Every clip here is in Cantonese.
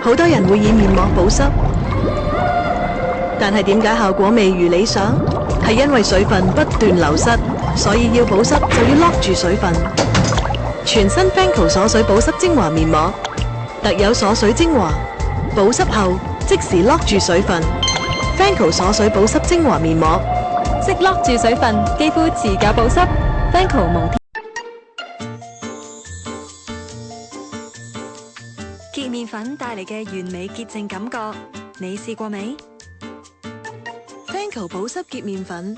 好多人會以面膜保濕，但係點解效果未如理想？係因為水分不斷流失，所以要保濕就要 lock 住水分。全新 Fancl 鎖水保濕精華面膜，特有鎖水精華，保濕後即時 lock 住水分。Fancl 鎖水保濕精華面膜，即 lock 住水分，肌膚持久保濕。Fancl 無潔面粉帶嚟嘅完美潔淨感覺，你試過未？Fancl 保濕潔面粉，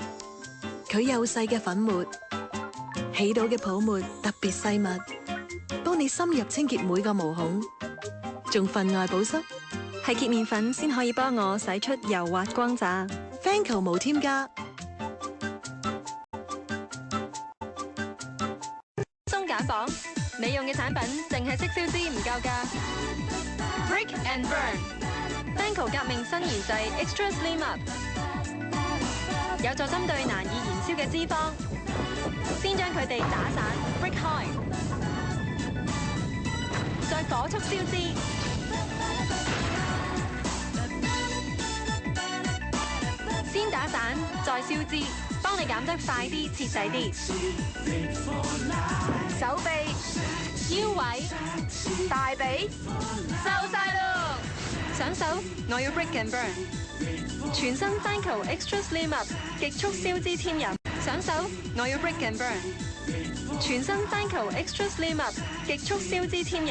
佢幼細嘅粉末，起到嘅泡沫特別細密，幫你深入清潔每個毛孔，仲分外保濕。係潔面粉先可以幫我洗出油滑光澤。Fancl 無添加。鬆減磅，你用嘅產品淨係識燒脂唔夠㗎。Break and Burn，Fancl 革命新研製 Extra Slim Up， 有助針對難以燃燒嘅脂肪，先將佢哋打散 break 開，再火速燒脂。先打散，再燒脂，幫你減得快啲、徹底啲。手臂、腰圍、大髀，收晒咯！上手，我要 Break and Burn。全新 Fancl Extra Slim Up 極速燒脂添油。上手，我要 Break and Burn。全新 Fancl Extra Slim Up 極速燒脂添油。